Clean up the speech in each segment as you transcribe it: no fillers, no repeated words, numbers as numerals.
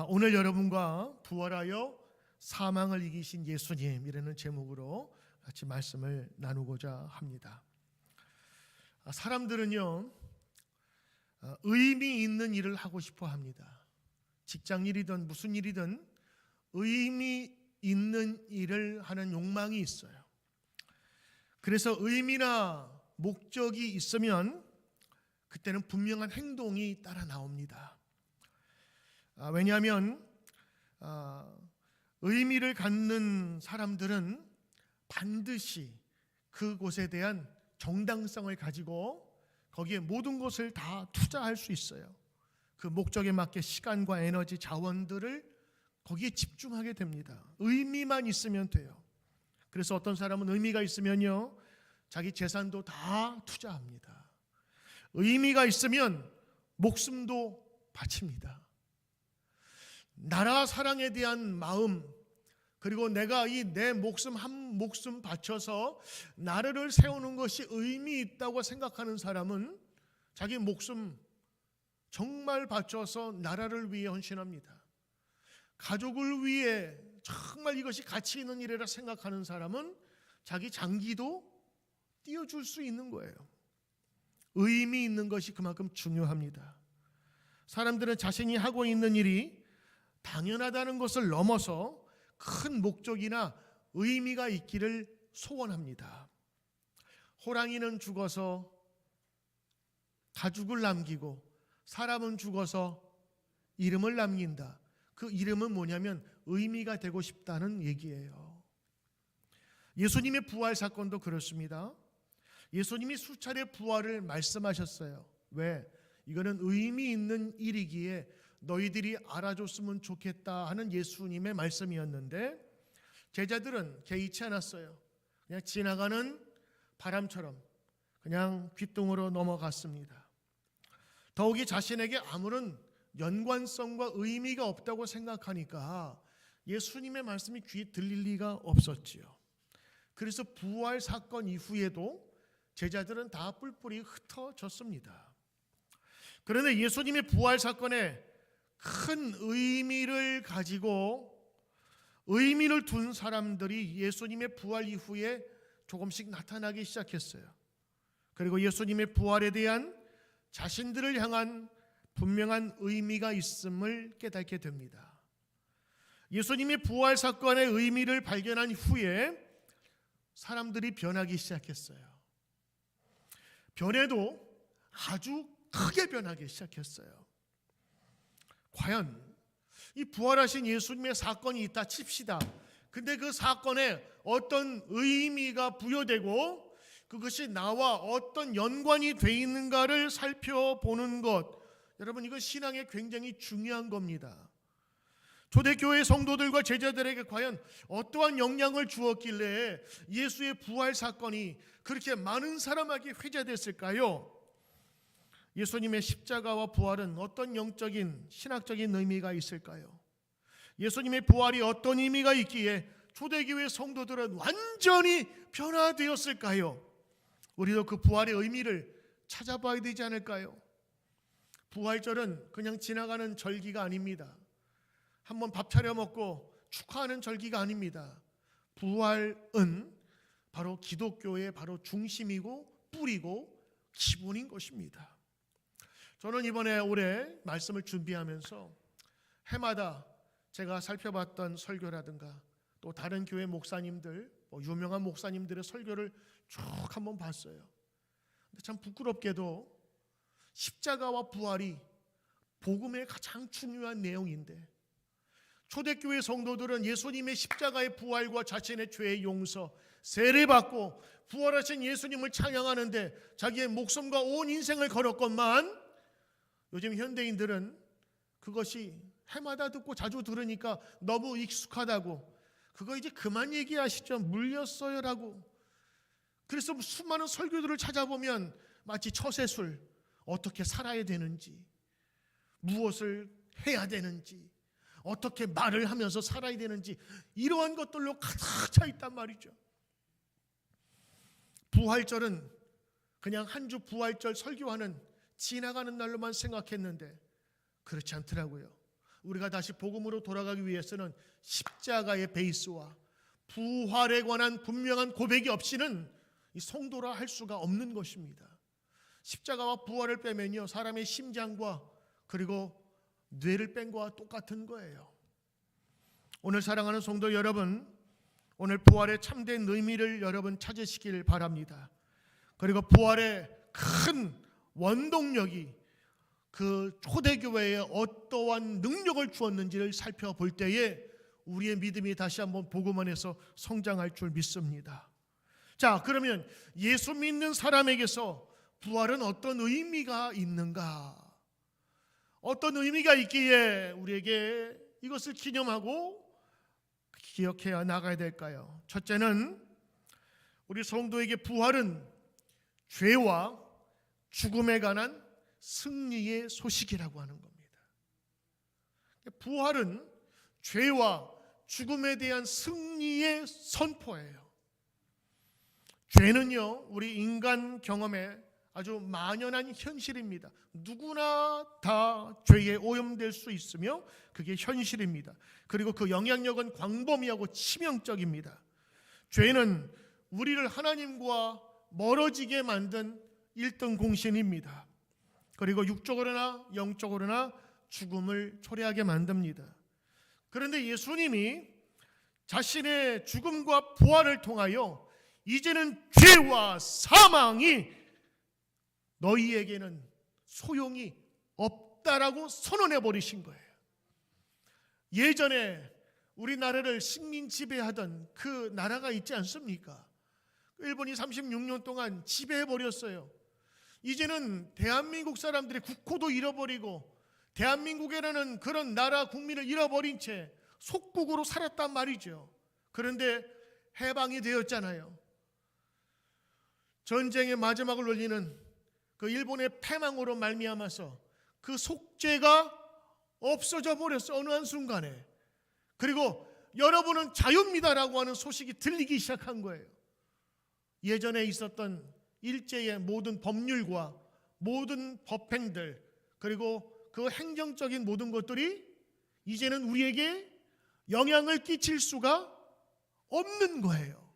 오늘 여러분과 부활하여 사망을 이기신 예수님이라는 제목으로 같이 말씀을 나누고자 합니다. 사람들은요, 의미 있는 일을 하고 싶어 합니다. 직장 일이든 무슨 일이든 의미 있는 일을 하는 욕망이 있어요. 그래서 의미나 목적이 있으면 그때는 분명한 행동이 따라 나옵니다. 왜냐하면 의미를 갖는 사람들은 반드시 그곳에 대한 정당성을 가지고 거기에 모든 것을 다 투자할 수 있어요. 그 목적에 맞게 시간과 에너지, 자원들을 거기에 집중하게 됩니다. 의미만 있으면 돼요. 그래서 어떤 사람은 의미가 있으면요, 자기 재산도 다 투자합니다. 의미가 있으면 목숨도 바칩니다. 나라 사랑에 대한 마음, 그리고 내가 이 내 목숨 한 목숨 바쳐서 나라를 세우는 것이 의미 있다고 생각하는 사람은 자기 목숨 정말 바쳐서 나라를 위해 헌신합니다. 가족을 위해 정말 이것이 가치 있는 일이라 생각하는 사람은 자기 장기도 띄워줄 수 있는 거예요. 의미 있는 것이 그만큼 중요합니다. 사람들은 자신이 하고 있는 일이 당연하다는 것을 넘어서 큰 목적이나 의미가 있기를 소원합니다. 호랑이는 죽어서 가죽을 남기고 사람은 죽어서 이름을 남긴다. 그 이름은 뭐냐면 의미가 되고 싶다는 얘기예요. 예수님의 부활 사건도 그렇습니다. 예수님이 수차례 부활을 말씀하셨어요. 왜? 이거는 의미 있는 일이기에 너희들이 알아줬으면 좋겠다 하는 예수님의 말씀이었는데 제자들은 개의치 않았어요. 그냥 지나가는 바람처럼 그냥 귓등으로 넘어갔습니다. 더욱이 자신에게 아무런 연관성과 의미가 없다고 생각하니까 예수님의 말씀이 귀에 들릴 리가 없었지요. 그래서 부활 사건 이후에도 제자들은 다 뿔뿔이 흩어졌습니다. 그런데 예수님의 부활 사건에 큰 의미를 가지고 의미를 둔 사람들이 예수님의 부활 이후에 조금씩 나타나기 시작했어요. 그리고 예수님의 부활에 대한 자신들을 향한 분명한 의미가 있음을 깨닫게 됩니다. 예수님의 부활 사건의 의미를 발견한 후에 사람들이 변하기 시작했어요. 변해도 아주 크게 변하기 시작했어요. 과연 이 부활하신 예수님의 사건이 있다 칩시다. 근데 그 사건에 어떤 의미가 부여되고 그것이 나와 어떤 연관이 돼 있는가를 살펴보는 것, 여러분 이건 신앙에 굉장히 중요한 겁니다. 초대교회 성도들과 제자들에게 과연 어떠한 영향을 주었길래 예수의 부활 사건이 그렇게 많은 사람에게 회자됐을까요? 예수님의 십자가와 부활은 어떤 영적인 신학적인 의미가 있을까요? 예수님의 부활이 어떤 의미가 있기에 초대교회 성도들은 완전히 변화되었을까요? 우리도 그 부활의 의미를 찾아봐야 되지 않을까요? 부활절은 그냥 지나가는 절기가 아닙니다. 한번 밥 차려 먹고 축하하는 절기가 아닙니다. 부활은 바로 기독교의 바로 중심이고 뿌리고 기본인 것입니다. 저는 이번에 올해 말씀을 준비하면서 해마다 제가 살펴봤던 설교라든가 또 다른 교회 목사님들, 유명한 목사님들의 설교를 쭉 한번 봤어요. 근데 참 부끄럽게도 십자가와 부활이 복음의 가장 중요한 내용인데 초대교회 성도들은 예수님의 십자가의 부활과 자신의 죄의 용서, 세례받고 부활하신 예수님을 찬양하는데 자기의 목숨과 온 인생을 걸었건만 요즘 현대인들은 그것이 해마다 듣고 자주 들으니까 너무 익숙하다고 그거 이제 그만 얘기하시죠. 물렸어요라고. 그래서 수많은 설교들을 찾아보면 마치 처세술, 어떻게 살아야 되는지, 무엇을 해야 되는지, 어떻게 말을 하면서 살아야 되는지 이러한 것들로 가득 차 있단 말이죠. 부활절은 그냥 한 주 부활절 설교하는 지나가는 날로만 생각했는데 그렇지 않더라고요. 우리가 다시 복음으로 돌아가기 위해서는 십자가의 베이스와 부활에 관한 분명한 고백이 없이는 이 성도라 할 수가 없는 것입니다. 십자가와 부활을 빼면요, 사람의 심장과 그리고 뇌를 뺀 거와 똑같은 거예요. 오늘 사랑하는 성도 여러분, 오늘 부활의 참된 의미를 여러분 찾으시길 바랍니다. 그리고 부활의 큰 원동력이 그 초대교회에 어떠한 능력을 주었는지를 살펴볼 때에 우리의 믿음이 다시 한번 복음 안에서 성장할 줄 믿습니다. 자, 그러면 예수 믿는 사람에게서 부활은 어떤 의미가 있는가? 어떤 의미가 있기에 우리에게 이것을 기념하고 기억해야 나가야 될까요? 첫째는 우리 성도에게 부활은 죄와 죽음에 관한 승리의 소식이라고 하는 겁니다. 부활은 죄와 죽음에 대한 승리의 선포예요. 죄는요, 우리 인간 경험에 아주 만연한 현실입니다. 누구나 다 죄에 오염될 수 있으며 그게 현실입니다. 그리고 그 영향력은 광범위하고 치명적입니다. 죄는 우리를 하나님과 멀어지게 만든 1등 공신입니다. 그리고 육적으로나 영적으로나 죽음을 초래하게 만듭니다. 그런데 예수님이 자신의 죽음과 부활을 통하여 이제는 죄와 사망이 너희에게는 소용이 없다라고 선언해 버리신 거예요. 예전에 우리나라를 식민 지배하던 그 나라가 있지 않습니까? 일본이 36년 동안 지배해 버렸어요. 이제는 대한민국 사람들의 국호도 잃어버리고 대한민국이라는 그런 나라 국민을 잃어버린 채 속국으로 살았단 말이죠. 그런데 해방이 되었잖아요. 전쟁의 마지막을 놀리는 그 일본의 패망으로 말미암아서 그 속죄가 없어져 버렸어, 어느 한순간에. 그리고 여러분은 자유입니다라고 하는 소식이 들리기 시작한 거예요. 예전에 있었던 일제의 모든 법률과 모든 법행들, 그리고 그 행정적인 모든 것들이 이제는 우리에게 영향을 끼칠 수가 없는 거예요.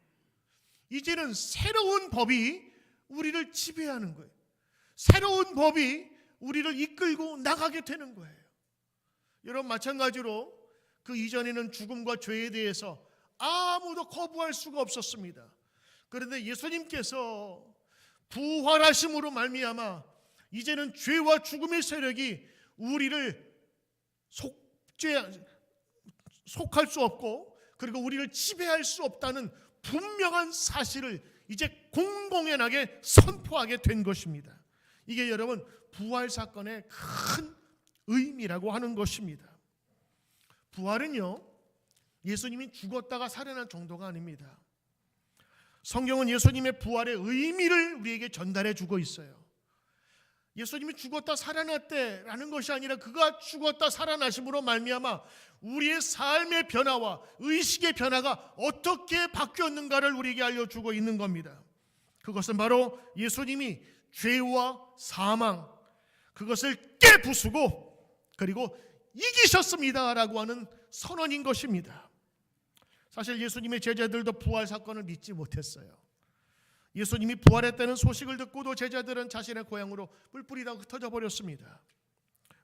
이제는 새로운 법이 우리를 지배하는 거예요. 새로운 법이 우리를 이끌고 나가게 되는 거예요. 여러분, 마찬가지로 그 이전에는 죽음과 죄에 대해서 아무도 거부할 수가 없었습니다. 그런데 예수님께서 부활하심으로 말미암아 이제는 죄와 죽음의 세력이 우리를 속할 수 없고 그리고 우리를 지배할 수 없다는 분명한 사실을 이제 공공연하게 선포하게 된 것입니다. 이게 여러분 부활 사건의 큰 의미라고 하는 것입니다. 부활은요, 예수님이 죽었다가 살아난 정도가 아닙니다. 성경은 예수님의 부활의 의미를 우리에게 전달해 주고 있어요. 예수님이 죽었다 살아났대라는 것이 아니라 그가 죽었다 살아나심으로 말미암아 우리의 삶의 변화와 의식의 변화가 어떻게 바뀌었는가를 우리에게 알려주고 있는 겁니다. 그것은 바로 예수님이 죄와 사망, 그것을 깨부수고 그리고 이기셨습니다라고 하는 선언인 것입니다. 사실 예수님의 제자들도 부활 사건을 믿지 못했어요. 예수님이 부활했다는 소식을 듣고도 제자들은 자신의 고향으로 뿔뿔이 다 흩어져 버렸습니다.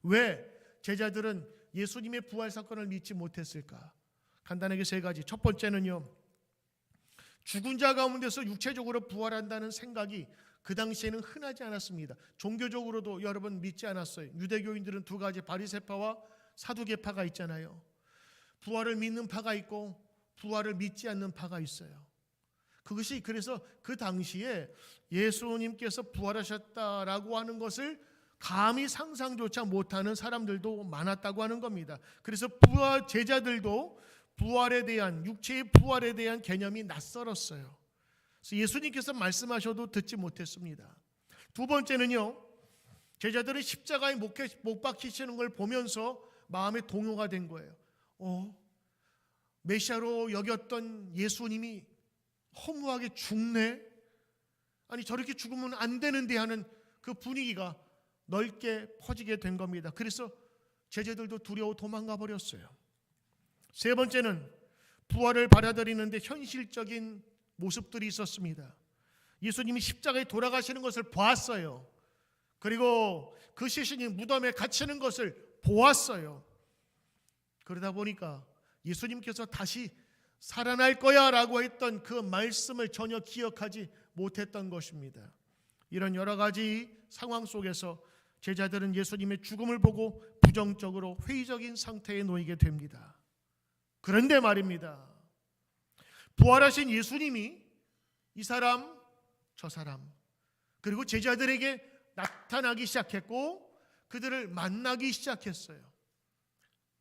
왜 제자들은 예수님의 부활 사건을 믿지 못했을까? 간단하게 세 가지. 첫 번째는요, 죽은 자 가운데서 육체적으로 부활한다는 생각이 그 당시에는 흔하지 않았습니다. 종교적으로도 여러분 믿지 않았어요. 유대교인들은 두 가지, 바리새파와 사두개파가 있잖아요. 부활을 믿는 파가 있고 부활을 믿지 않는 파가 있어요. 그것이 그래서 그 당시에 예수님께서 부활하셨다라고 하는 것을 감히 상상조차 못하는 사람들도 많았다고 하는 겁니다. 그래서 제자들도 부활에 대한, 육체의 부활에 대한 개념이 낯설었어요. 그래서 예수님께서 말씀하셔도 듣지 못했습니다. 두 번째는요, 제자들은 십자가에 못 박히시는 걸 보면서 마음에 동요가 된 거예요. 메시아로 여겼던 예수님이 허무하게 죽네? 아니 저렇게 죽으면 안 되는데 하는 그 분위기가 넓게 퍼지게 된 겁니다. 그래서 제자들도 두려워 도망가 버렸어요. 세 번째는 부활을 받아들이는데 현실적인 모습들이 있었습니다. 예수님이 십자가에 돌아가시는 것을 보았어요. 그리고 그 시신이 무덤에 갇히는 것을 보았어요. 그러다 보니까 예수님께서 다시 살아날 거야 라고 했던 그 말씀을 전혀 기억하지 못했던 것입니다. 이런 여러 가지 상황 속에서 제자들은 예수님의 죽음을 보고 부정적으로 회의적인 상태에 놓이게 됩니다. 그런데 말입니다, 부활하신 예수님이 이 사람 저 사람 그리고 제자들에게 나타나기 시작했고 그들을 만나기 시작했어요.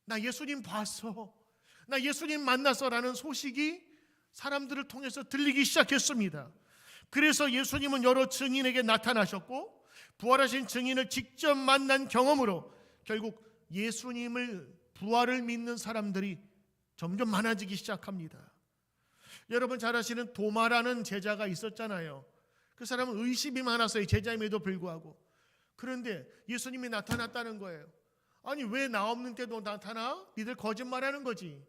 나 예수님 봤어, 나 예수님 만났어 라는 소식이 사람들을 통해서 들리기 시작했습니다. 그래서 예수님은 여러 증인에게 나타나셨고 부활하신 증인을 직접 만난 경험으로 결국 예수님을 부활을 믿는 사람들이 점점 많아지기 시작합니다. 여러분 잘 아시는 도마라는 제자가 있었잖아요. 그 사람은 의심이 많았어요. 제자임에도 불구하고. 그런데 예수님이 나타났다는 거예요. 아니 왜 나 없는 때도 나타나? 니들 거짓말하는 거지.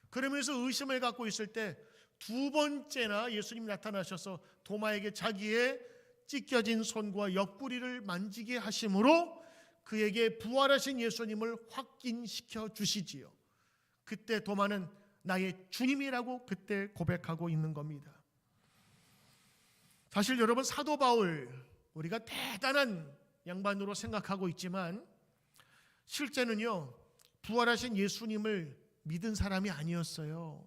그러면서 의심을 갖고 있을 때 두 번째나 예수님이 나타나셔서 도마에게 자기의 찢겨진 손과 옆구리를 만지게 하심으로 그에게 부활하신 예수님을 확인시켜 주시지요. 그때 도마는 나의 주님이라고 그때 고백하고 있는 겁니다. 사실 여러분 사도 바울 우리가 대단한 양반으로 생각하고 있지만 실제는요 부활하신 예수님을 믿은 사람이 아니었어요.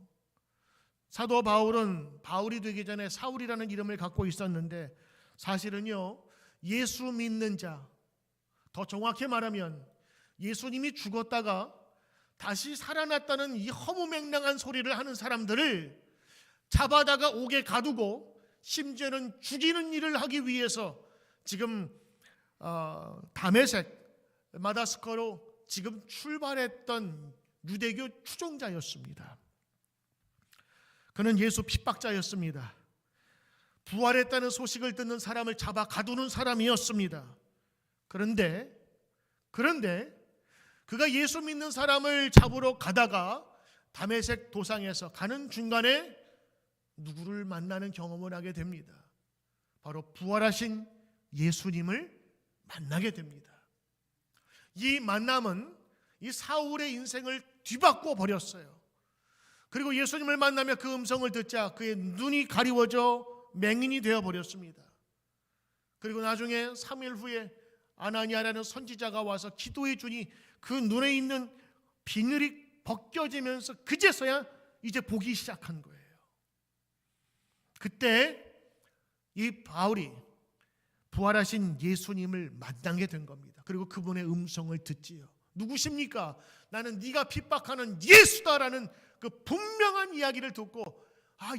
사도 바울은 바울이 되기 전에 사울이라는 이름을 갖고 있었는데 사실은요 예수 믿는 자, 더 정확히 말하면 예수님이 죽었다가 다시 살아났다는 이 허무맹랑한 소리를 하는 사람들을 잡아다가 옥에 가두고 심지어는 죽이는 일을 하기 위해서 지금 다메섹, 마다스커로 지금 출발했던 유대교 추종자였습니다. 그는 예수 핍박자였습니다. 부활했다는 소식을 듣는 사람을 잡아 가두는 사람이었습니다. 그런데 그가 예수 믿는 사람을 잡으러 가다가 다메섹 도상에서 가는 중간에 누구를 만나는 경험을 하게 됩니다. 바로 부활하신 예수님을 만나게 됩니다. 이 만남은 이 사울의 인생을 뒤바꿔 버렸어요. 그리고 예수님을 만나며 그 음성을 듣자 그의 눈이 가리워져 맹인이 되어 버렸습니다. 그리고 나중에 3일 후에 아나니아라는 선지자가 와서 기도해 주니 그 눈에 있는 비늘이 벗겨지면서 그제서야 이제 보기 시작한 거예요. 그때 이 바울이 부활하신 예수님을 만나게 된 겁니다. 그리고 그분의 음성을 듣지요. 누구십니까? 나는 네가 핍박하는 예수다라는 그 분명한 이야기를 듣고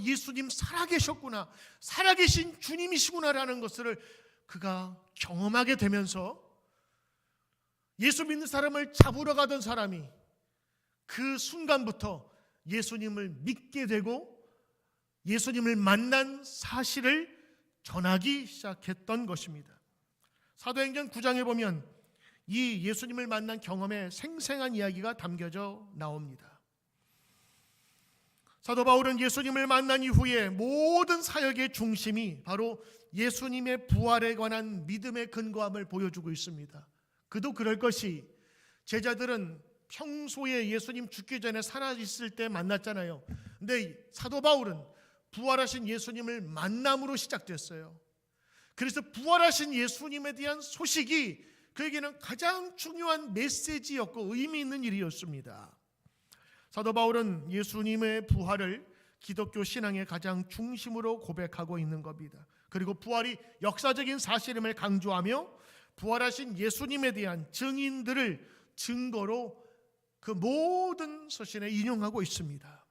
예수님 살아계셨구나, 살아계신 주님이시구나라는 것을 그가 경험하게 되면서 예수 믿는 사람을 잡으러 가던 사람이 그 순간부터 예수님을 믿게 되고 예수님을 만난 사실을 전하기 시작했던 것입니다. 사도행전 9장에 보면 이 예수님을 만난 경험의 생생한 이야기가 담겨져 나옵니다. 사도 바울은 예수님을 만난 이후에 모든 사역의 중심이 바로 예수님의 부활에 관한 믿음의 근거함을 보여주고 있습니다. 그도 그럴 것이 제자들은 평소에 예수님 죽기 전에 살아있을 때 만났잖아요. 근데 사도 바울은 부활하신 예수님을 만남으로 시작됐어요. 그래서 부활하신 예수님에 대한 소식이 그에게는 가장 중요한 메시지였고 의미 있는 일이었습니다. 사도 바울은 예수님의 부활을 기독교 신앙의 가장 중심으로 고백하고 있는 겁니다. 그리고 부활이 역사적인 사실임을 강조하며 부활하신 예수님에 대한 증인들을 증거로 그 모든 서신에 인용하고 있습니다.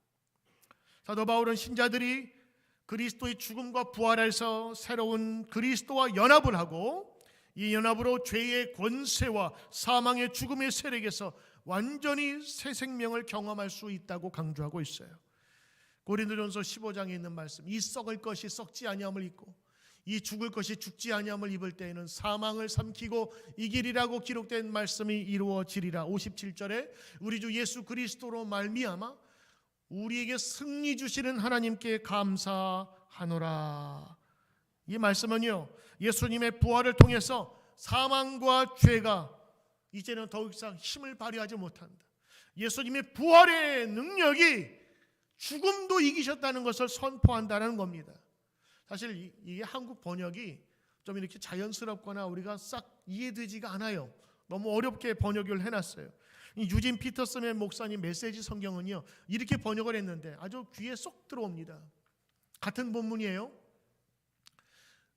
사도 바울은 신자들이 그리스도의 죽음과 부활에서 새로운 그리스도와 연합을 하고 이 연합으로 죄의 권세와 사망의 죽음의 세력에서 완전히 새 생명을 경험할 수 있다고 강조하고 있어요. 고린도전서 15장에 있는 말씀, 이 썩을 것이 썩지 아니함을 입고 이 죽을 것이 죽지 아니함을 입을 때에는 사망을 삼키고 이기리라고 기록된 말씀이 이루어지리라. 57절에 우리 주 예수 그리스도로 말미암아 우리에게 승리 주시는 하나님께 감사하노라. 이 말씀은요, 예수님의 부활을 통해서 사망과 죄가 이제는 더 이상 힘을 발휘하지 못한다. 예수님의 부활의 능력이 죽음도 이기셨다는 것을 선포한다는 겁니다. 사실 이게 한국 번역이 좀 이렇게 자연스럽거나 우리가 싹 이해되지가 않아요. 너무 어렵게 번역을 해놨어요. 이 유진 피터슨의 목사님 메시지 성경은요, 이렇게 번역을 했는데 아주 귀에 쏙 들어옵니다. 같은 본문이에요.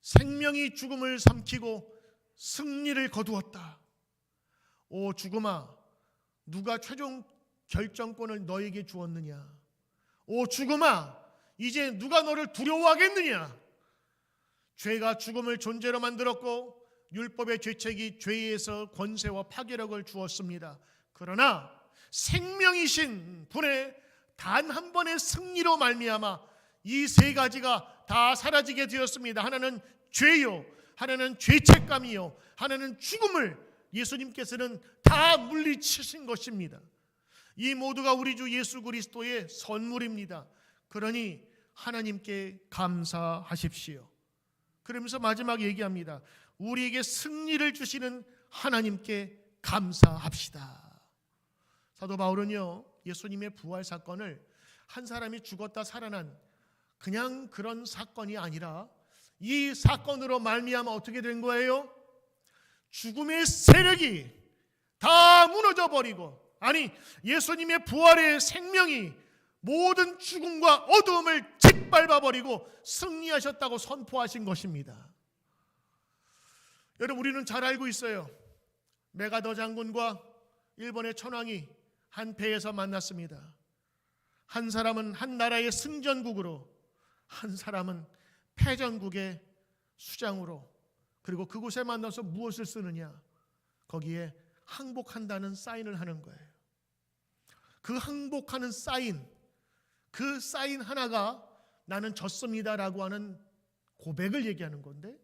생명이 죽음을 삼키고 승리를 거두었다. 오 죽음아, 누가 최종 결정권을 너에게 주었느냐? 오 죽음아, 이제 누가 너를 두려워하겠느냐? 죄가 죽음을 존재로 만들었고 율법의 죄책이 죄에서 권세와 파괴력을 주었습니다. 그러나 생명이신 분의 단 한 번의 승리로 말미암아 이 세 가지가 다 사라지게 되었습니다. 하나는 죄요, 하나는 죄책감이요, 하나는 죽음을 예수님께서는 다 물리치신 것입니다. 이 모두가 우리 주 예수 그리스도의 선물입니다. 그러니 하나님께 감사하십시오. 그러면서 마지막 얘기합니다. 우리에게 승리를 주시는 하나님께 감사합시다. 사도 바울은요, 예수님의 부활 사건을 한 사람이 죽었다 살아난 그냥 그런 사건이 아니라 이 사건으로 말미암아 어떻게 된 거예요? 죽음의 세력이 다 무너져 버리고, 아니 예수님의 부활의 생명이 모든 죽음과 어두움을 짓밟아 버리고 승리하셨다고 선포하신 것입니다. 여러분, 우리는 잘 알고 있어요. 메가더 장군과 일본의 천황이 한 배에서 만났습니다. 한 사람은 한 나라의 승전국으로, 한 사람은 패전국의 수장으로, 그리고 그곳에 만나서 무엇을 쓰느냐? 거기에 항복한다는 사인을 하는 거예요. 그 항복하는 사인, 그 사인 하나가 나는 졌습니다라고 하는 고백을 얘기하는 건데,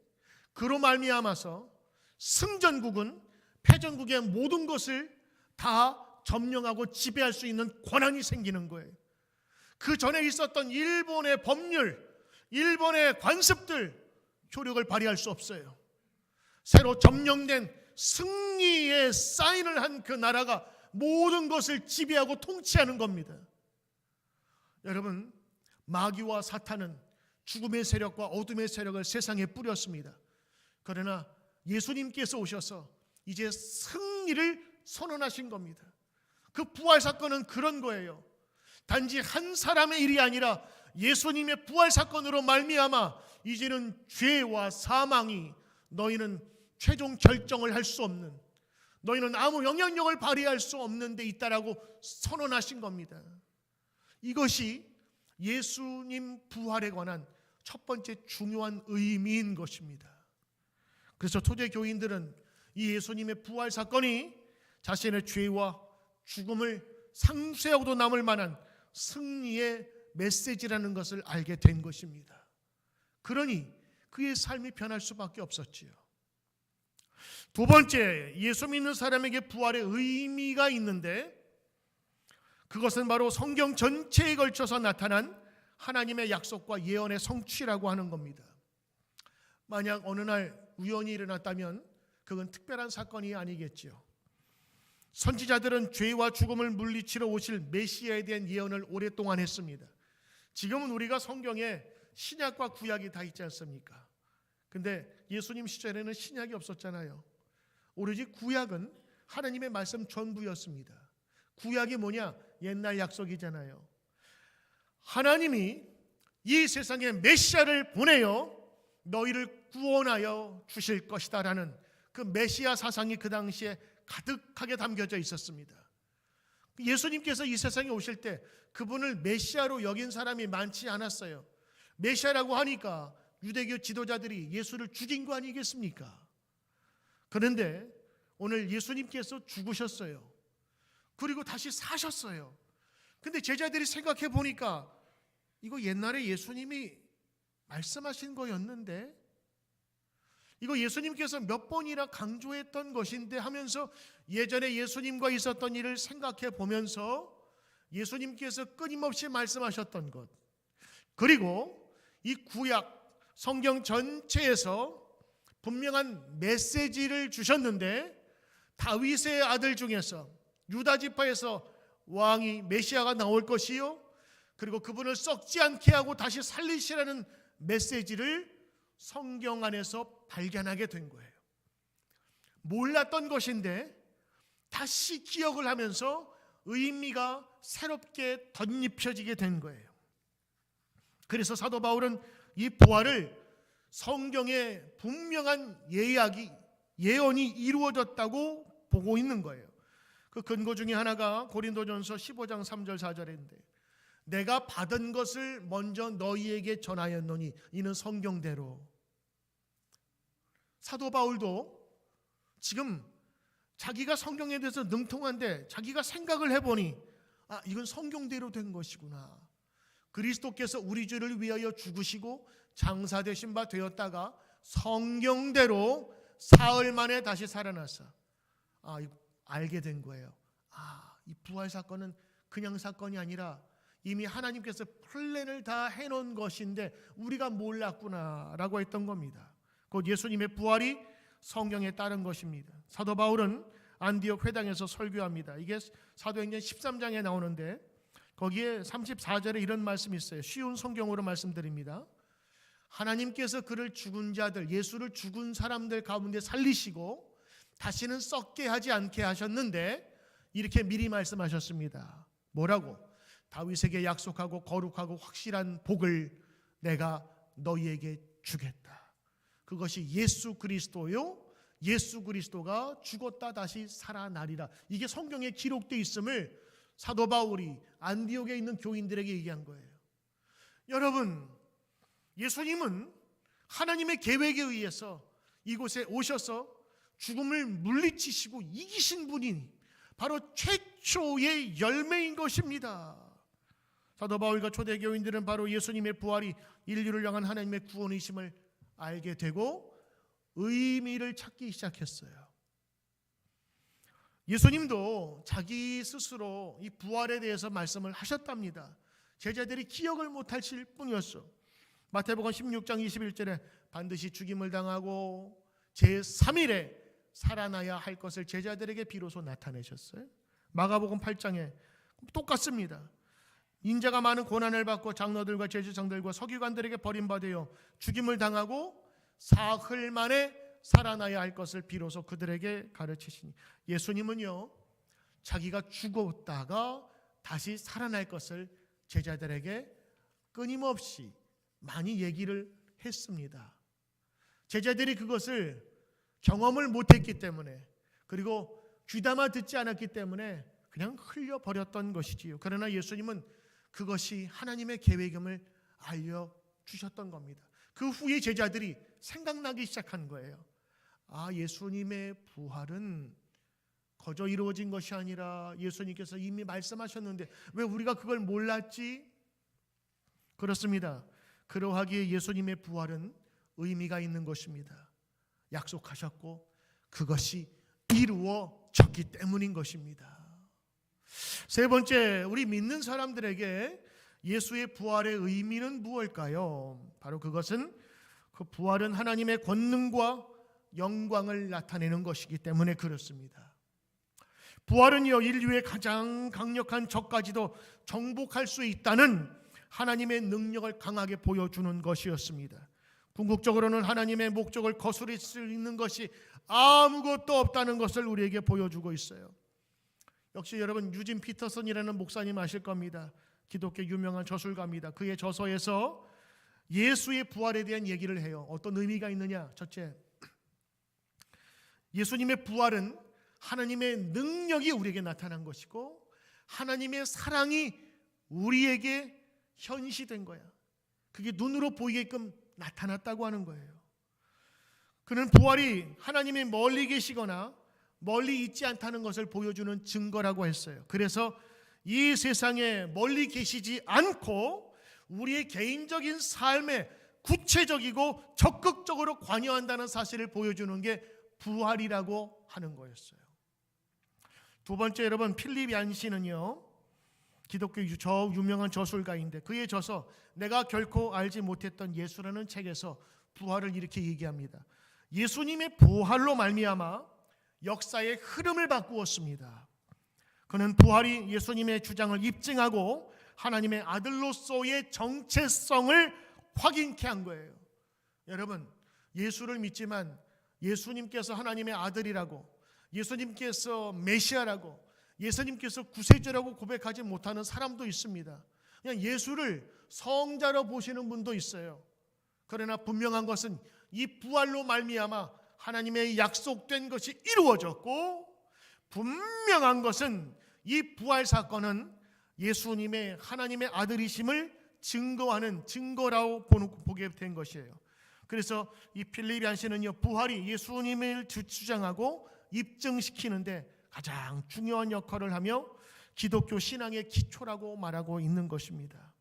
그로 말미암아서 승전국은 패전국의 모든 것을 다 점령하고 지배할 수 있는 권한이 생기는 거예요. 그 전에 있었던 일본의 법률, 일본의 관습들 효력을 발휘할 수 없어요. 새로 점령된 승리의 사인을 한 그 나라가 모든 것을 지배하고 통치하는 겁니다. 여러분, 마귀와 사탄은 죽음의 세력과 어둠의 세력을 세상에 뿌렸습니다. 그러나 예수님께서 오셔서 이제 승리를 선언하신 겁니다. 그 부활 사건은 그런 거예요. 단지 한 사람의 일이 아니라 예수님의 부활 사건으로 말미암아 이제는 죄와 사망이 너희는 최종 결정을 할 수 없는, 너희는 아무 영향력을 발휘할 수 없는 데 있다라고 선언하신 겁니다. 이것이 예수님 부활에 관한 첫 번째 중요한 의미인 것입니다. 그래서 초대 교인들은 이 예수님의 부활 사건이 자신의 죄와 죽음을 상쇄하고도 남을 만한 승리의 메시지라는 것을 알게 된 것입니다. 그러니 그의 삶이 변할 수밖에 없었지요. 두 번째, 예수 믿는 사람에게 부활의 의미가 있는데, 그것은 바로 성경 전체에 걸쳐서 나타난 하나님의 약속과 예언의 성취라고 하는 겁니다. 만약 어느 날 우연히 일어났다면 그건 특별한 사건이 아니겠지요. 선지자들은 죄와 죽음을 물리치러 오실 메시아에 대한 예언을 오랫동안 했습니다. 지금은 우리가 성경에 신약과 구약이 다 있지 않습니까? 근데 예수님 시절에는 신약이 없었잖아요. 오로지 구약은 하나님의 말씀 전부였습니다. 구약이 뭐냐? 옛날 약속이잖아요. 하나님이 이 세상에 메시아를 보내어 너희를 구원하여 주실 것이다 라는 그 메시아 사상이 그 당시에 가득하게 담겨져 있었습니다. 예수님께서 이 세상에 오실 때 그분을 메시아로 여긴 사람이 많지 않았어요. 메시아라고 하니까 유대교 지도자들이 예수를 죽인 거 아니겠습니까? 그런데 오늘 예수님께서 죽으셨어요. 그리고 다시 사셨어요. 근데 제자들이 생각해 보니까 이거 옛날에 예수님이 말씀하신 거였는데 이거 예수님께서 몇 번이나 강조했던 것인데 하면서 예전에 예수님과 있었던 일을 생각해 보면서 예수님께서 끊임없이 말씀하셨던 것, 그리고 이 구약 성경 전체에서 분명한 메시지를 주셨는데, 다윗의 아들 중에서 유다 지파에서 왕이 메시아가 나올 것이요, 그리고 그분을 썩지 않게 하고 다시 살리시라는 메시지를 성경 안에서 발견하게 된 거예요. 몰랐던 것인데 다시 기억을 하면서 의미가 새롭게 덧입혀지게 된 거예요. 그래서 사도 바울은 이 부활을 성경의 분명한 예언이 이루어졌다고 보고 있는 거예요. 그 근거 중에 하나가 고린도전서 15장 3절 4절인데, 내가 받은 것을 먼저 너희에게 전하였노니 이는 성경대로. 사도 바울도 지금 자기가 성경에 대해서 능통한데 자기가 생각을 해보니 이건 성경대로 된 것이구나. 그리스도께서 우리 죄를 위하여 죽으시고 장사되신 바 되었다가 성경대로 사흘 만에 다시 살아나서 알게 된 거예요. 이 부활 사건은 그냥 사건이 아니라 이미 하나님께서 플랜을 다 해놓은 것인데 우리가 몰랐구나라고 했던 겁니다. 곧 예수님의 부활이 성경에 따른 것입니다. 사도 바울은 안디옥 회당에서 설교합니다. 이게 사도행전 13장에 나오는데 거기에 34절에 이런 말씀이 있어요. 쉬운 성경으로 말씀드립니다. 하나님께서 그를 죽은 자들, 예수를 죽은 사람들 가운데 살리시고 다시는 썩게 하지 않게 하셨는데 이렇게 미리 말씀하셨습니다. 뭐라고? 다윗에게 약속하고 거룩하고 확실한 복을 내가 너희에게 주겠다. 그것이 예수 그리스도요, 예수 그리스도가 죽었다 다시 살아나리라. 이게 성경에 기록되어 있음을 사도 바울이 안디옥에 있는 교인들에게 얘기한 거예요. 여러분, 예수님은 하나님의 계획에 의해서 이곳에 오셔서 죽음을 물리치시고 이기신 분이 바로 최초의 열매인 것입니다. 사도 바울과 초대교인들은 바로 예수님의 부활이 인류를 향한 하나님의 구원이심을 알게 되고 의미를 찾기 시작했어요. 예수님도 자기 스스로 이 부활에 대해서 말씀을 하셨답니다. 제자들이 기억을 못하실 뿐이었어. 마태복음 16장 21절에 반드시 죽임을 당하고 제3일에 살아나야 할 것을 제자들에게 비로소 나타내셨어요. 마가복음 8장에 똑같습니다. 인자가 많은 고난을 받고 장로들과 제사장들과 서기관들에게 버림받아 죽임을 당하고 사흘 만에 살아나야 할 것을 비로소 그들에게 가르치시니, 예수님은요 자기가 죽었다가 다시 살아날 것을 제자들에게 끊임없이 많이 얘기를 했습니다. 제자들이 그것을 경험을 못했기 때문에, 그리고 귀담아 듣지 않았기 때문에 그냥 흘려버렸던 것이지요. 그러나 예수님은 그것이 하나님의 계획임을 알려주셨던 겁니다. 그 후에 제자들이 생각나기 시작한 거예요. 예수님의 부활은 거저 이루어진 것이 아니라 예수님께서 이미 말씀하셨는데 왜 우리가 그걸 몰랐지? 그렇습니다. 그러하기에 예수님의 부활은 의미가 있는 것입니다. 약속하셨고 그것이 이루어졌기 때문인 것입니다. 세 번째, 우리 믿는 사람들에게 예수의 부활의 의미는 무엇일까요? 바로 그것은 그 부활은 하나님의 권능과 영광을 나타내는 것이기 때문에 그렇습니다. 부활은요, 인류의 가장 강력한 적까지도 정복할 수 있다는 하나님의 능력을 강하게 보여주는 것이었습니다. 궁극적으로는 하나님의 목적을 거스릴 수 있는 것이 아무것도 없다는 것을 우리에게 보여주고 있어요. 역시 여러분, 유진 피터슨이라는 목사님 아실 겁니다. 기독교 유명한 저술가입니다. 그의 저서에서 예수의 부활에 대한 얘기를 해요. 어떤 의미가 있느냐? 첫째, 예수님의 부활은 하나님의 능력이 우리에게 나타난 것이고 하나님의 사랑이 우리에게 현시된 거야. 그게 눈으로 보이게끔 나타났다고 하는 거예요. 그는 부활이 하나님이 멀리 계시거나 멀리 있지 않다는 것을 보여주는 증거라고 했어요. 그래서 이 세상에 멀리 계시지 않고 우리의 개인적인 삶에 구체적이고 적극적으로 관여한다는 사실을 보여주는 게 부활이라고 하는 거였어요. 두 번째, 여러분, 필립 얀시는요, 기독교 유명한 저술가인데 그의 저서 내가 결코 알지 못했던 예수라는 책에서 부활을 이렇게 얘기합니다. 예수님의 부활로 말미암아 역사의 흐름을 바꾸었습니다. 그는 부활이 예수님의 주장을 입증하고 하나님의 아들로서의 정체성을 확인케 한 거예요. 여러분, 예수를 믿지만 예수님께서 하나님의 아들이라고, 예수님께서 메시아라고, 예수님께서 구세주라고 고백하지 못하는 사람도 있습니다. 그냥 예수를 성자로 보시는 분도 있어요. 그러나 분명한 것은 이 부활로 말미암아 하나님의 약속된 것이 이루어졌고, 분명한 것은 이 부활 사건은 예수님의 하나님의 아들이심을 증거하는 증거라고 보게 된 것이에요. 그래서 이 필립 얀시는요, 부활이 예수님을 주장하고 입증시키는데 가장 중요한 역할을 하며 기독교 신앙의 기초라고 말하고 있는 것입니다.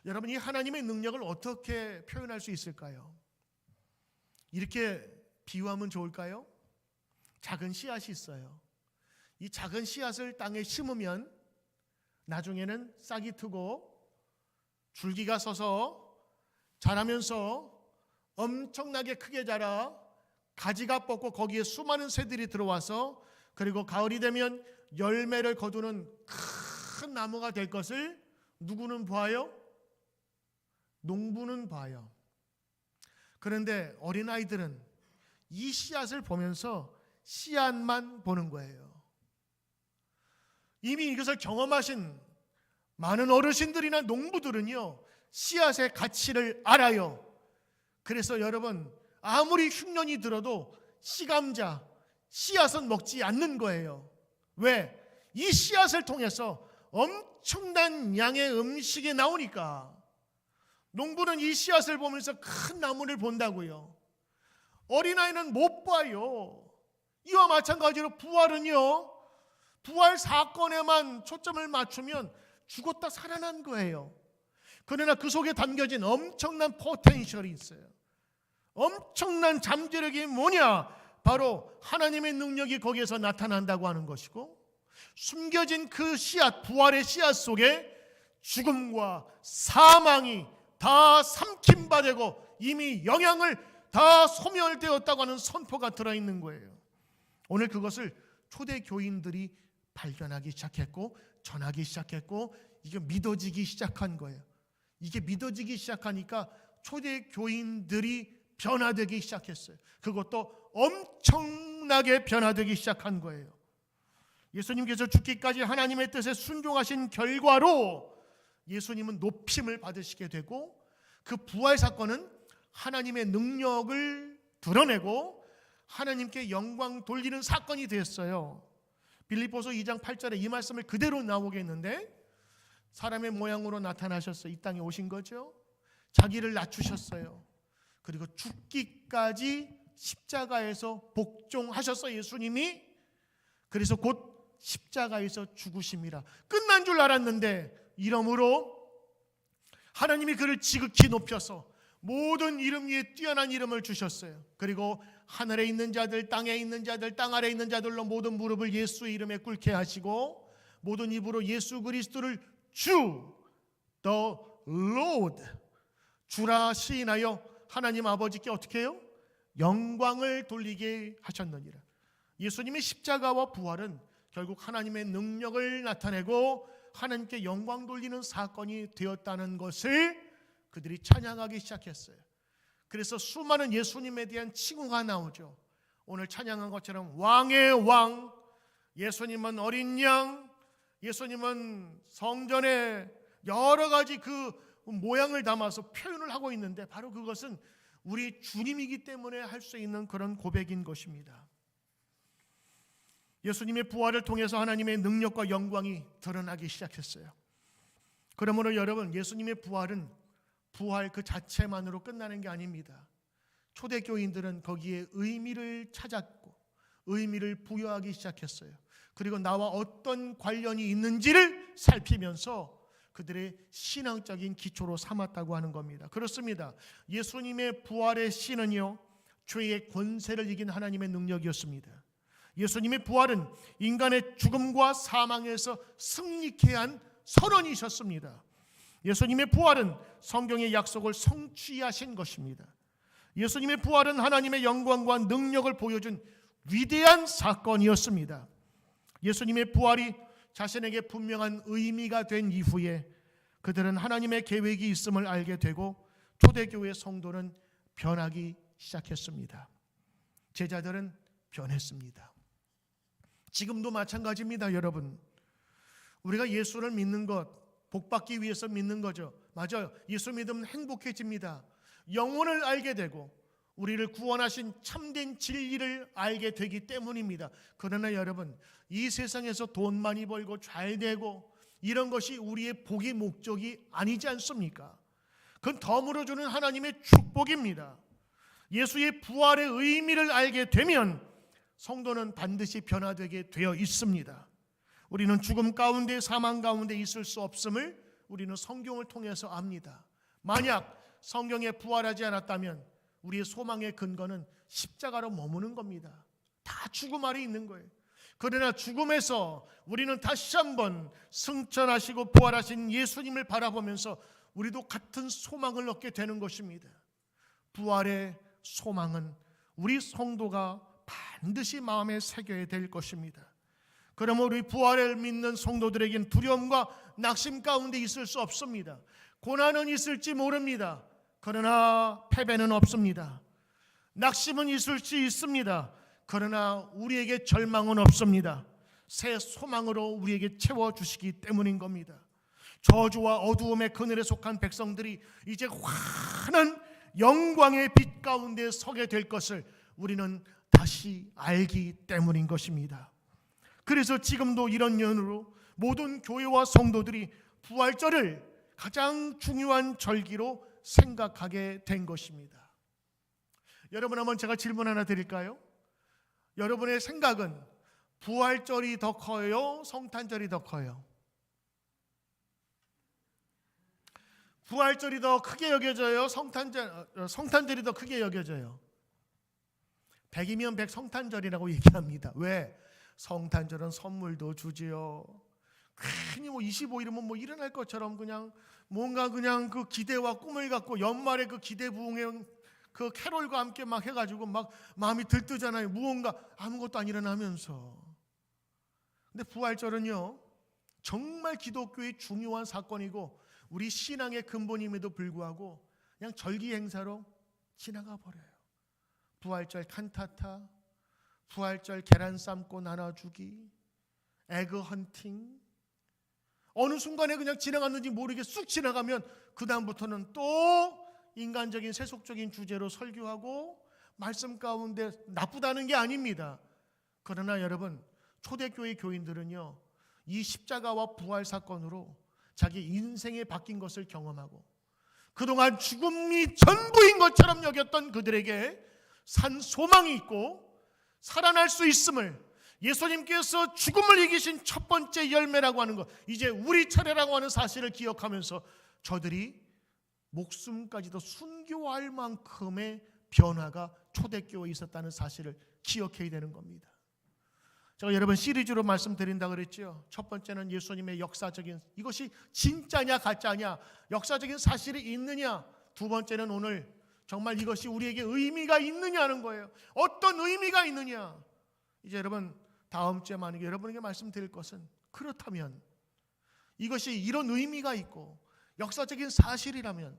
여러분, 이 하나님의 능력을 어떻게 표현할 수 있을까요? 이렇게 비유하면 좋을까요? 작은 씨앗이 있어요. 이 작은 씨앗을 땅에 심으면 나중에는 싹이 트고 줄기가 서서 자라면서 엄청나게 크게 자라 가지가 뻗고 거기에 수많은 새들이 들어와서 그리고 가을이 되면 열매를 거두는 큰 나무가 될 것을 누구는 봐요? 농부는 봐요. 그런데 어린아이들은 이 씨앗을 보면서 씨앗만 보는 거예요. 이미 이것을 경험하신 많은 어르신들이나 농부들은요, 씨앗의 가치를 알아요. 그래서 여러분, 아무리 흉년이 들어도 씨감자, 씨앗은 먹지 않는 거예요. 왜? 이 씨앗을 통해서 엄청난 양의 음식이 나오니까. 농부는 이 씨앗을 보면서 큰 나무를 본다고요. 어린아이는 못 봐요. 이와 마찬가지로 부활은요, 부활 사건에만 초점을 맞추면 죽었다 살아난 거예요. 그러나 그 속에 담겨진 엄청난 포텐셜이 있어요. 엄청난 잠재력이 뭐냐? 바로 하나님의 능력이 거기에서 나타난다고 하는 것이고, 숨겨진 그 씨앗, 부활의 씨앗 속에 죽음과 사망이 다 삼킴바 되고 이미 영향을 다 소멸되었다고 하는 선포가 들어있는 거예요. 오늘 그것을 초대 교인들이 발견하기 시작했고 전하기 시작했고 이게 믿어지기 시작한 거예요. 이게 믿어지기 시작하니까 초대 교인들이 변화되기 시작했어요. 그것도 엄청나게 변화되기 시작한 거예요. 예수님께서 죽기까지 하나님의 뜻에 순종하신 결과로 예수님은 높임을 받으시게 되고 그 부활 사건은 하나님의 능력을 드러내고 하나님께 영광 돌리는 사건이 됐어요. 빌립보서 2장 8절에 이 말씀을 그대로 나오게 했는데, 사람의 모양으로 나타나셔서 이 땅에 오신 거죠. 자기를 낮추셨어요. 그리고 죽기까지 십자가에서 복종하셨어요, 예수님이. 그래서 곧 십자가에서 죽으심이라. 끝난 줄 알았는데 이러므로 하나님이 그를 지극히 높여서 모든 이름 위에 뛰어난 이름을 주셨어요. 그리고 하늘에 있는 자들, 땅에 있는 자들, 땅 아래에 있는 자들로 모든 무릎을 예수의 이름에 꿇게 하시고 모든 입으로 예수 그리스도를 주, the Lord, 주라 시인하여 하나님 아버지께 어떻게 해요? 영광을 돌리게 하셨느니라. 예수님의 십자가와 부활은 결국 하나님의 능력을 나타내고 하나님께 영광 돌리는 사건이 되었다는 것을 그들이 찬양하기 시작했어요. 그래서 수많은 예수님에 대한 칭호가 나오죠. 오늘 찬양한 것처럼 왕의 왕, 예수님은 어린 양, 예수님은 성전에 여러 가지 그 모양을 담아서 표현을 하고 있는데 바로 그것은 우리 주님이기 때문에 할 수 있는 그런 고백인 것입니다. 예수님의 부활을 통해서 하나님의 능력과 영광이 드러나기 시작했어요. 그러므로 여러분, 예수님의 부활은 부활 그 자체만으로 끝나는 게 아닙니다. 초대교인들은 거기에 의미를 찾았고 의미를 부여하기 시작했어요. 그리고 나와 어떤 관련이 있는지를 살피면서 그들의 신앙적인 기초로 삼았다고 하는 겁니다. 그렇습니다. 예수님의 부활의 씨는요, 죄의 권세를 이긴 하나님의 능력이었습니다. 예수님의 부활은 인간의 죽음과 사망에서 승리케 한 선언이셨습니다. 예수님의 부활은 성경의 약속을 성취하신 것입니다. 예수님의 부활은 하나님의 영광과 능력을 보여준 위대한 사건이었습니다. 예수님의 부활이 자신에게 분명한 의미가 된 이후에 그들은 하나님의 계획이 있음을 알게 되고 초대교회 성도는 변하기 시작했습니다. 제자들은 변했습니다. 지금도 마찬가지입니다, 여러분. 우리가 예수를 믿는 것, 복받기 위해서 믿는 거죠. 맞아요. 예수 믿으면 행복해집니다. 영혼을 알게 되고 우리를 구원하신 참된 진리를 알게 되기 때문입니다. 그러나 여러분, 이 세상에서 돈 많이 벌고 잘 되고 이런 것이 우리의 복의 목적이 아니지 않습니까? 그건 덤으로 주는 하나님의 축복입니다. 예수의 부활의 의미를 알게 되면 성도는 반드시 변화되게 되어 있습니다. 우리는 죽음 가운데, 사망 가운데 있을 수 없음을 우리는 성경을 통해서 압니다. 만약 성경에 부활하지 않았다면 우리의 소망의 근거는 십자가로 머무는 겁니다. 다 죽음 아래 있는 거예요. 그러나 죽음에서 우리는 다시 한번 승천하시고 부활하신 예수님을 바라보면서 우리도 같은 소망을 얻게 되는 것입니다. 부활의 소망은 우리 성도가 반드시 마음에 새겨야 될 것입니다. 그러면 우리 부활을 믿는 성도들에겐 두려움과 낙심 가운데 있을 수 없습니다. 고난은 있을지 모릅니다. 그러나 패배는 없습니다. 낙심은 있을 수 있습니다. 그러나 우리에게 절망은 없습니다. 새 소망으로 우리에게 채워주시기 때문인 겁니다. 저주와 어두움의 그늘에 속한 백성들이 이제 환한 영광의 빛 가운데 서게 될 것을 우리는 다시 알기 때문인 것입니다. 그래서 지금도 이런 연으로 모든 교회와 성도들이 부활절을 가장 중요한 절기로 생각하게 된 것입니다. 여러분, 한번 제가 질문 하나 드릴까요? 여러분의 생각은 부활절이 더 커요? 성탄절이 더 커요? 부활절이 더 크게 여겨져요? 성탄절이 더 크게 여겨져요? 100이면 100 성탄절이라고 얘기합니다. 왜? 성탄절은 선물도 주지요. 괜히 25일이면 뭐 일어날 것처럼 그냥 뭔가 그냥 그 기대와 꿈을 갖고 연말에 그 기대 부흥의 그 캐롤과 함께 막 해가지고 막 마음이 들뜨잖아요. 무언가 아무것도 안 일어나면서. 근데 부활절은요, 정말 기독교의 중요한 사건이고 우리 신앙의 근본임에도 불구하고 그냥 절기 행사로 지나가 버려요. 부활절 칸타타, 부활절 계란 삶고 나눠주기, 에그 헌팅, 어느 순간에 그냥 지나갔는지 모르게 쑥 지나가면 그 다음부터는 또 인간적인 세속적인 주제로 설교하고 말씀 가운데 나쁘다는 게 아닙니다. 그러나 여러분, 초대교회 교인들은요, 이 십자가와 부활 사건으로 자기 인생에 바뀐 것을 경험하고 그동안 죽음이 전부인 것처럼 여겼던 그들에게 산 소망이 있고 살아날 수 있음을, 예수님께서 죽음을 이기신 첫 번째 열매라고 하는 것, 이제 우리 차례라고 하는 사실을 기억하면서 저들이 목숨까지도 순교할 만큼의 변화가 초대교회에 있었다는 사실을 기억해야 되는 겁니다. 제가 여러분 시리즈로 말씀드린다고 그랬죠. 첫 번째는 예수님의 역사적인, 이것이 진짜냐 가짜냐, 역사적인 사실이 있느냐. 두 번째는 오늘 정말 이것이 우리에게 의미가 있느냐는 거예요. 어떤 의미가 있느냐. 이제 여러분 다음 주에 만약에 여러분에게 말씀드릴 것은, 그렇다면 이것이 이런 의미가 있고 역사적인 사실이라면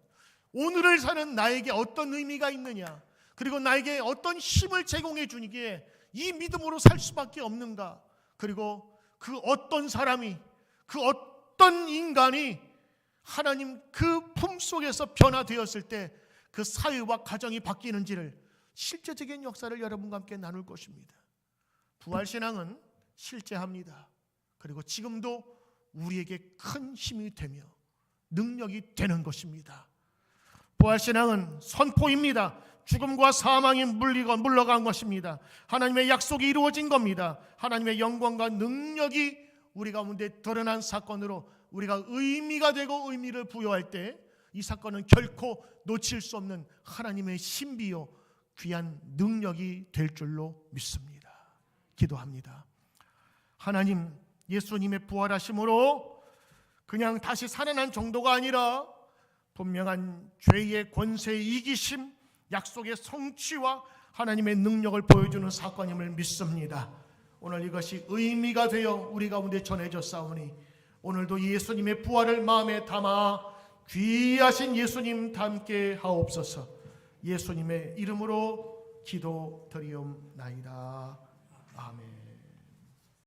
오늘을 사는 나에게 어떤 의미가 있느냐, 그리고 나에게 어떤 힘을 제공해 주기에 이 믿음으로 살 수밖에 없는가, 그리고 그 어떤 사람이, 그 어떤 인간이 하나님 그 품속에서 변화되었을 때 그 사회와 가정이 바뀌는지를, 실제적인 역사를 여러분과 함께 나눌 것입니다. 부활신앙은 실제합니다. 그리고 지금도 우리에게 큰 힘이 되며 능력이 되는 것입니다. 부활신앙은 선포입니다. 죽음과 사망이 물러간 것입니다. 하나님의 약속이 이루어진 겁니다. 하나님의 영광과 능력이 우리 가운데 드러난 사건으로 우리가 의미가 되고 의미를 부여할 때 이 사건은 결코 놓칠 수 없는 하나님의 신비요 귀한 능력이 될 줄로 믿습니다. 기도합니다. 하나님, 예수님의 부활하심으로 그냥 다시 살아난 정도가 아니라 분명한 죄의 권세의 이기심, 약속의 성취와 하나님의 능력을 보여주는 사건임을 믿습니다. 오늘 이것이 의미가 되어 우리 가운데 전해졌사오니 오늘도 예수님의 부활을 마음에 담아 귀하신 예수님 닮게 하옵소서. 예수님의 이름으로 기도드리옵나이다. 아멘.